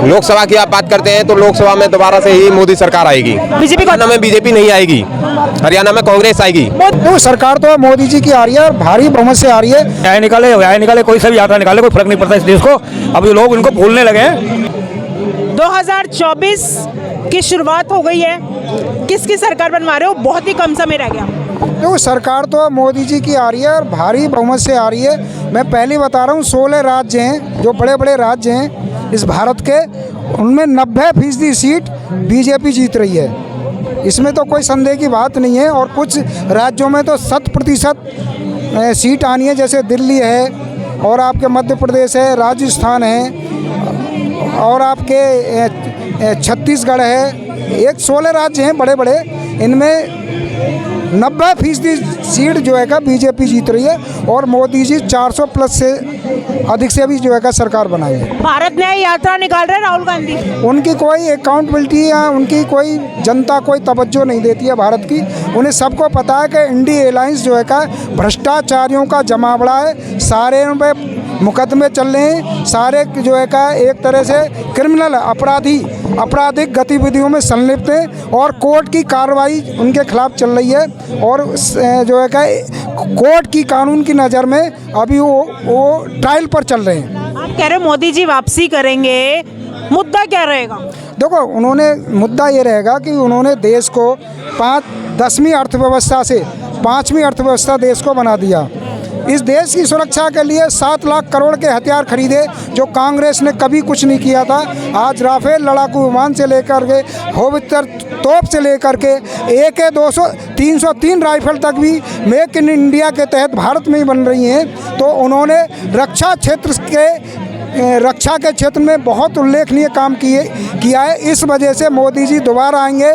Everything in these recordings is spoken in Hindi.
लोकसभा की आप बात करते हैं तो लोकसभा में दोबारा से ही मोदी सरकार आएगी। बीजेपी हरियाणा में बीजेपी नहीं आएगी, हरियाणा में कांग्रेस आएगी। वो सरकार तो मोदी जी की आ रही है और भारी बहुमत से आ रही है। न्याय निकाले कोई सा भी यात्रा निकाले, कोई फर्क नहीं पड़ता इस देश को। अब ये लोग इनको भूलने लगे हैं। 2024 की शुरुआत हो गई है, किसकी सरकार बनवा रहे हो? बहुत ही कम समय रह गया। वो सरकार तो मोदी जी की आ रही है और भारी बहुमत से आ रही है। मैं पहले बता रहा हूँ 16 राज्य हैं जो बड़े बड़े राज्य हैं इस भारत के, उनमें 90% सीट बीजेपी जीत रही है। इसमें तो कोई संदेह की बात नहीं है। और कुछ राज्यों में तो 100% सीट आनी है, जैसे दिल्ली है और आपके मध्य प्रदेश है, राजस्थान है और आपके छत्तीसगढ़ है। 16 राज्य हैं बड़े बड़े, इनमें 90% सीट जो है का बीजेपी जीत रही है और मोदी जी 400 प्लस से अधिक से भी जो है का सरकार बनाएंगे। भारत न्याय यात्रा निकाल रहे हैं राहुल गांधी, उनकी कोई अकाउंटेबिलिटी या उनकी कोई जनता कोई तवज्जो नहीं देती है भारत की। उन्हें सबको पता है कि इंडिया अलायंस जो है का भ्रष्टाचारियों का जमावड़ा है, सारे उन पे मुकदमे चल रहे हैं, सारे जो है का एक तरह से क्रिमिनल आपराधिक गतिविधियों में संलिप्त हैं और कोर्ट की कार्रवाई उनके खिलाफ चल रही है। और जो है का कोर्ट की कानून की नज़र में अभी वो ट्रायल पर चल रहे हैं। आप कह रहे हो मोदी जी वापसी करेंगे, मुद्दा क्या रहेगा? देखो, उन्होंने मुद्दा ये रहेगा कि उन्होंने देश को 10वीं अर्थव्यवस्था से 5वीं अर्थव्यवस्था देश को बना दिया। इस देश की सुरक्षा के लिए 7 लाख करोड़ के हथियार खरीदे, जो कांग्रेस ने कभी कुछ नहीं किया था। आज राफेल लड़ाकू विमान से लेकर के होवित्तर तोप से लेकर के AK-200 303 राइफल तक भी मेक इन इंडिया के तहत भारत में ही बन रही हैं। तो उन्होंने रक्षा के क्षेत्र में बहुत उल्लेखनीय काम किया है। इस वजह से मोदी जी दोबारा आएंगे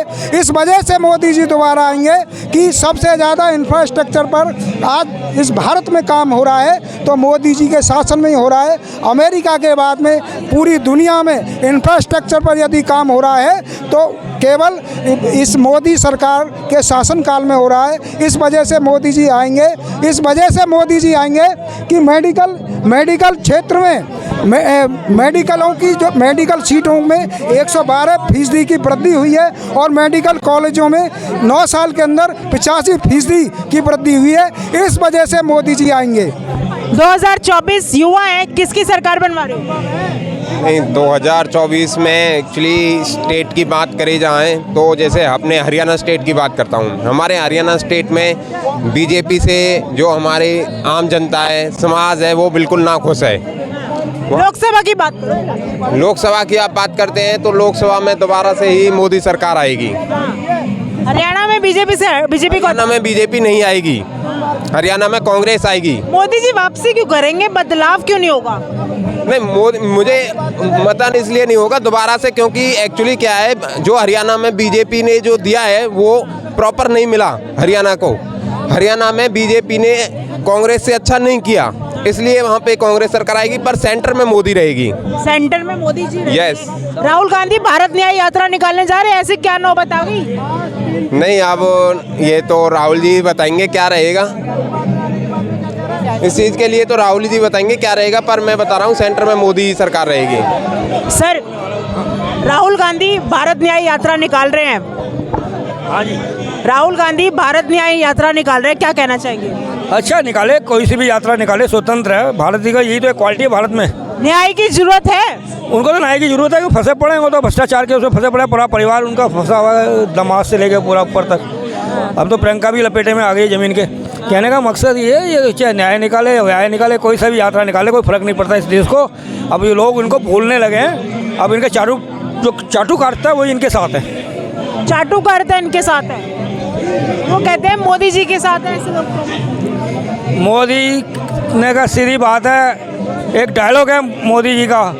कि सबसे ज़्यादा इंफ्रास्ट्रक्चर पर आज इस भारत में काम हो रहा है तो मोदी जी के शासन में ही हो रहा है। अमेरिका के बाद में पूरी दुनिया में इंफ्रास्ट्रक्चर पर यदि काम हो रहा है तो केवल इस मोदी सरकार के शासनकाल में हो रहा है। इस वजह से मोदी जी आएंगे कि मेडिकल क्षेत्र में मेडिकलों की जो मेडिकल सीटों में 112% की वृद्धि हुई है और मेडिकल कॉलेजों में 9 साल के अंदर 85% की वृद्धि हुई है। इस वजह से मोदी जी आएंगे। 2024 युवा है, किसकी सरकार बनवा रहे हो? नहीं, 2024 में एक्चुअली स्टेट की बात करी जाए तो जैसे अपने हरियाणा स्टेट की बात करता हूँ। हमारे हरियाणा स्टेट में बीजेपी से जो हमारे आम जनता है, समाज है, वो बिल्कुल नाखुश है। लोकसभा की बात करो। लोकसभा की आप बात करते हैं तो लोकसभा में दोबारा से ही मोदी सरकार आएगी। हरियाणा में बीजेपी नहीं आएगी, हरियाणा में कांग्रेस आएगी। मोदी जी वापसी क्यों करेंगे? बदलाव क्यों नहीं होगा? नहीं, मुझे मतदान इसलिए नहीं होगा दोबारा से, क्योंकि एक्चुअली क्या है, जो हरियाणा में बीजेपी ने जो दिया है वो प्रॉपर नहीं मिला हरियाणा को। हरियाणा में बीजेपी ने कांग्रेस से अच्छा नहीं किया, इसलिए वहाँ पे कांग्रेस सरकार आएगी, पर सेंटर में मोदी रहेगी। सेंटर में मोदी जी रहेंगे। यस। राहुल गांधी भारत न्याय यात्रा निकालने जा रहे हैं, ऐसे क्या नौबत आ गई? नहीं, अब ये तो राहुल जी बताएंगे क्या रहेगा। इस चीज़ के लिए तो राहुल जी बताएंगे क्या रहेगा, पर मैं बता रहा हूँ सेंटर में मोदी सरकार रहेगी। सर, राहुल गांधी भारत न्याय यात्रा निकाल रहे हैं। हाँ जी, राहुल गांधी भारत न्याय यात्रा निकाल रहे हैं, क्या कहना चाहेंगे? अच्छा, निकाले, कोई सी भी यात्रा निकाले, स्वतंत्र है भारत जी का। यही तो क्वालिटी है भारत में। न्याय की जरूरत है उनको, तो न्याय की जरूरत है कि फंसे पड़े हैं वो तो भ्रष्टाचार के उसमें फंसे पड़े, पूरा परिवार उनका फंसा हुआ है, दामाद से लेके पूरा ऊपर तक। अब तो प्रियंका भी लपेटे में आ गई जमीन के। कहने का मकसद ये चाहे न्याय निकाले कोई सा भी यात्रा निकाले, कोई फर्क नहीं पड़ता इस देश को। अब ये लोग इनको भूलने लगे हैं। अब इनके चाटू काटता है वही इनके साथ है। चाटू काटता है इनके साथ है, वो कहते हैं मोदी जी के साथ है। ऐसे लोग मोदी ने का सीधी बात है, एक डायलॉग है मोदी जी का,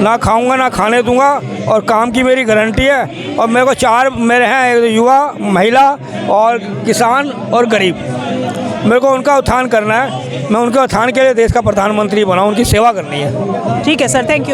ना खाऊंगा ना खाने दूंगा और काम की मेरी गारंटी है। और मेरे को 4 मेरे हैं, एक युवा, महिला और किसान और गरीब। मेरे को उनका उत्थान करना है। मैं उनके उत्थान के लिए देश का प्रधानमंत्री बना, उनकी सेवा करनी है। ठीक है सर, थैंक यू।